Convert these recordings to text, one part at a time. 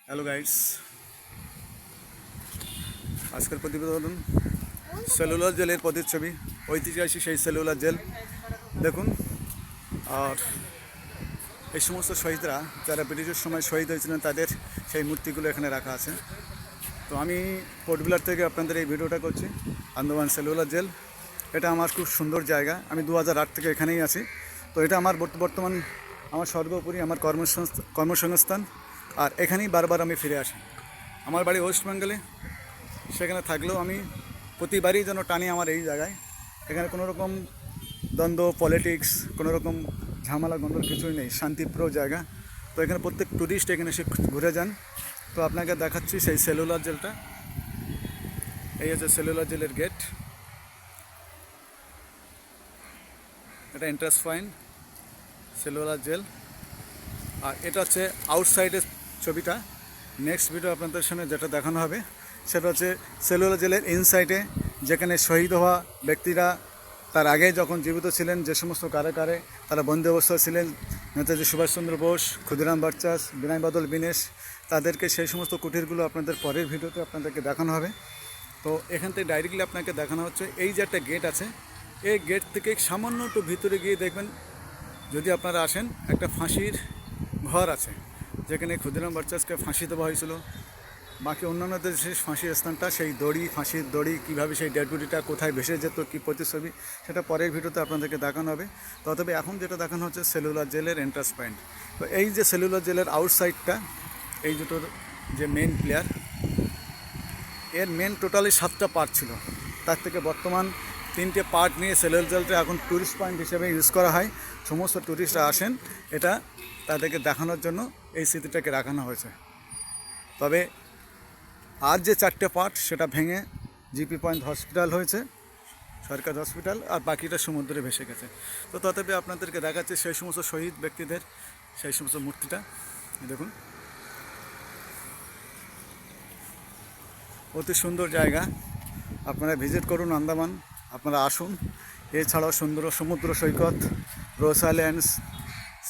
Hello guides, আজকের প্রতিবেদন cellular জেলের প্রতিচ্ছবি। ঐতিহাসিক সেই সেলুলার জেল দেখুন। আর এই সমস্ত শহীদরা যারা ব্রিটিশের সময় শহীদ হয়েছিলেন তাদের সেই মূর্তিগুলো এখানে রাখা আছে। তো আমি পোর্ট ব্লেয়ার থেকে আপনাদের এই ভিডিওটা করছি। আন্দামান সেলুলার জেল, এটা আমার খুব সুন্দর জায়গা। আমি 2008 থেকে এখানেই আছি। তো এটা আমার বর্তমান আমার সর্বোপরি আমার কর্মসংস্থান, আর এখানেই বারবার আমি ফিরে আসি। আমার বাড়ি ওয়েস্ট বেঙ্গলে, সেখানে থাকলেও আমি প্রতিবারই যেন টানি আমার এই জায়গায়। এখানে কোনো রকম দ্বন্দ্ব, পলিটিক্স, কোনো রকম ঝামেলা গন্ডল কিছুই নেই, শান্তিপ্রিয় জায়গা। তো এখানে প্রত্যেক ট্যুরিস্ট এখানে এসে ঘুরে যান। তো আপনাকে দেখাচ্ছি সেই সেলুলার জেলটা। এই হচ্ছে সেলুলার জেলের গেট, এটা এন্ট্রান্স পয়েন্ট সেলুলার জেল। আর এটা হচ্ছে আউটসাইডের ছবিটা। নেক্সট ভিডিও আপনাদের সামনে যেটা দেখানো হবে সেটা হচ্ছে সেলুলার জেলের ইনসাইডে, যেখানে শহীদ হওয়া ব্যক্তিরা তার আগে যখন জীবিত ছিলেন, যে সমস্ত কারাগারে তারা বন্দী অবস্থায় ছিলেন, নেতাজি সুভাষচন্দ্র বোস, ক্ষুদিরাম বরচাস, বিনয় বাদল দীনেশ, তাদেরকে সেই সমস্ত কুটিরগুলো আপনাদের পরের ভিডিওতে আপনাদেরকে দেখানো হবে। তো এখান থেকে ডাইরেক্টলি আপনাকে দেখানো হচ্ছে এই যে একটা গেট আছে, এই গেট থেকে সামান্য একটু ভিতরে গিয়ে দেখবেন, যদি আপনারা আসেন, একটা ফাঁসির ঘর আছে, যেখানে ক্ষুদিরাম বরচাসকে ফাঁসি দেওয়া হয়েছিল। বাকি অন্যান্যদের যে ফাঁসির স্থানটা, সেই দড়ি, ফাঁসির দড়ি, কীভাবে সেই ডেড বডিটা কোথায় ভেসে যেত, কী প্রতিচ্ছবি, সেটা পরের ভিডিওতে আপনাদেরকে দেখানো হবে। তবে এখন যেটা দেখানো হচ্ছে সেলুলার জেলের এন্ট্রান্স পয়েন্ট। তো এই যে সেলুলার জেলের আউটসাইডটা, এই দুটোর যে মেন প্লেয়ার, এর মেন টোটালি 7টা পার্ট ছিল। তার থেকে বর্তমান 3টে পার্ট নিয়ে সেলুলার জেলটা এখন ট্যুরিস্ট পয়েন্ট হিসেবে ইউজ করা হয়। সমস্ত ট্যুরিস্টরা আসেন এটা তাদেরকে দেখানোর জন্য এই স্মৃতিটাকে রাখানো হয়েছে। তবে আর যে 4টে পার্ট সেটা ভেঙে জিপি পয়েন্ট হসপিটাল হয়েছে, সরকারি হসপিটাল, আর বাকিটা সমুদ্রে ভেসে গেছে। তো তথাপি আপনাদেরকে দেখাচ্ছে সেই সমস্ত শহীদ ব্যক্তিদের সেই সমস্ত মূর্তিটা। দেখুন, অতি সুন্দর জায়গা। আপনারা ভিজিট করুন আন্দামান, আপনারা আসুন। এছাড়াও সুন্দর সমুদ্র সৈকত, রোজ আইল্যান্ডস,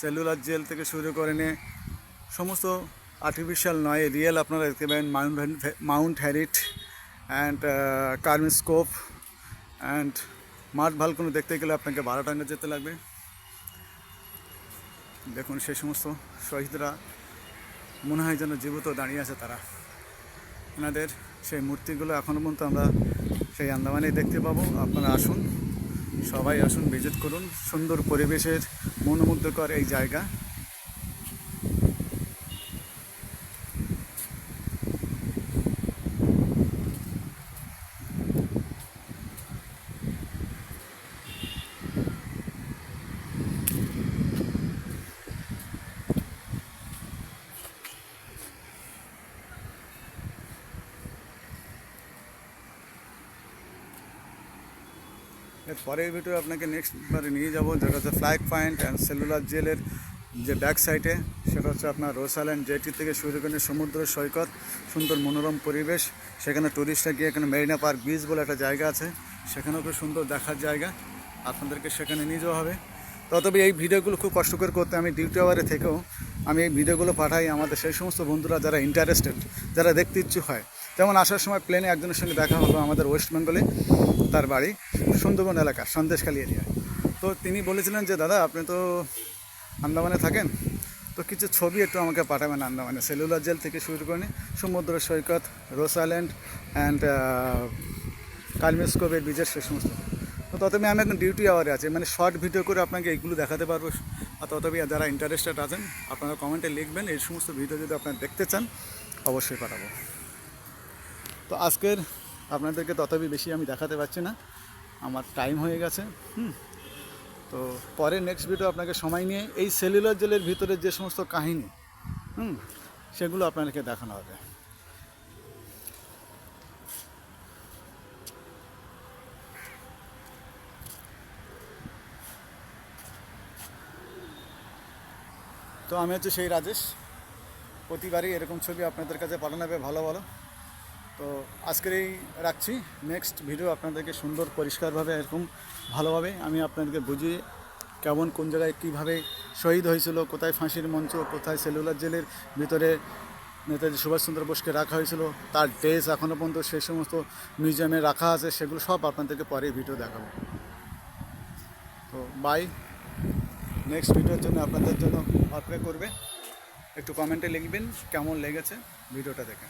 সেলুলার জেল থেকে শুরু করে নিয়ে সমস্ত আর্টিফিশিয়াল নয়, রিয়েল আপনারা দেখতে পাবেন। মাউন্ট হ্যারিট অ্যান্ড কার্মিস্কোপ অ্যান্ড মাঠ ভালকুনি দেখতে গেলে আপনাকে 12 টাকা যেতে লাগবে। দেখুন সেই সমস্ত শহীদরা মনে হয় যেন জীবিত দাঁড়িয়ে আছে তারা। এনাদের সেই মূর্তিগুলো এখনও পর্যন্ত আমরা সেই আন্দামানেই দেখতে পাবো। আপনারা আসুন, সবাই আসুন, ভিজিট করুন। সুন্দর পরিবেশের মনোমুগ্ধকর এই জায়গা। এর পরের ভিডিও আপনাকে নেক্সটবারে নিয়ে যাবো, যেটা হচ্ছে ফ্ল্যাগ পয়েন্ট অ্যান্ড সেলুলার জেলের যে ব্যাক সাইডে, সেটা হচ্ছে আপনার রোজ আইল্যান্ড জেটি থেকে শুরু করে সমুদ্র সৈকত, সুন্দর মনোরম পরিবেশ। সেখানে টুরিস্টরা গিয়ে এখানে মেরিনা পার্ক বিচ বলে একটা জায়গা আছে, সেখানেও খুব সুন্দর দেখার জায়গা, আপনাদেরকে সেখানে নিয়ে যাওয়া হবে। তবে এই ভিডিওগুলো খুব কষ্ট করে করতে আমি ডিউটি আওয়ারে থেকেও আমি এই ভিডিওগুলো পাঠাই আমাদের সেই সমস্ত বন্ধুরা যারা ইন্টারেস্টেড, যারা দেখতে ইচ্ছুক হয়। যেমন আসার সময় প্লেনে একজনের সঙ্গে দেখা হলো, আমাদের ওয়েস্ট বেঙ্গলে, তার বাড়ি সুন্দরবন এলাকা, সন্দেশখালী এরিয়ায়। তো তিনি বলেছিলেন যে দাদা, আপনি তো আন্দামানে থাকেন, তো কিছু ছবি একটু আমাকে পাঠাবেন আন্দামানে, সেলুলার জেল থেকে শুরু করে সমুদ্র সৈকত, রোজ আইল্যান্ড অ্যান্ড কালমিস্কোপের বিচের সে সমস্ত। তো ততবে আমি এখন ডিউটি আওয়ারে আছি, মানে শর্ট ভিডিও করে আপনাকে এইগুলো দেখাতে পারবো। আর ততবে যারা ইন্টারেস্টেড আছেন আপনারা কমেন্টে লিখবেন, এই সমস্ত ভিডিও যদি আপনারা দেখতে চান অবশ্যই পাঠাবো। তো আজকের আপনাদেরকে ততবি বেশি আমি দেখাতে পারছি না, আমার টাইম হয়ে গেছে। তো পরে নেক্সট ভিডিও আপনাকে সময় নিয়ে এই সেলুলার জেলের ভিতরে যে সমস্ত কাহিনী সেগুলো আপনাদেরকে দেখানো হবে। তো আমি হচ্ছে সেই রাজেশ, প্রতিবারই এরকম ছবি আপনাদের কাছে পাঠানো হবে ভালো ভালো। তো আজকের এই রাখছি, নেক্সট ভিডিও আপনাদেরকে সুন্দর পরিষ্কারভাবে এরকম ভালোভাবে আমি আপনাদেরকে বুঝিয়ে কেমন কোন জায়গায় কীভাবে শহীদ হয়েছিল, কোথায় ফাঁসির মঞ্চ, কোথায় সেলুলার জেলের ভিতরে নেতাজি সুভাষচন্দ্র বোসকে রাখা হয়েছিল, তার ড্রেস এখনও পর্যন্ত সেই সমস্ত মিউজিয়ামে রাখা আছে, সেগুলো সব আপনাদেরকে পরে ভিডিও দেখাবো। তো বাই, নেক্সট ভিডিওর জন্য আপনাদের জন্য অপেক্ষা করবে। একটু কমেন্টে লিখবেন কেমন লেগেছে ভিডিওটা দেখে।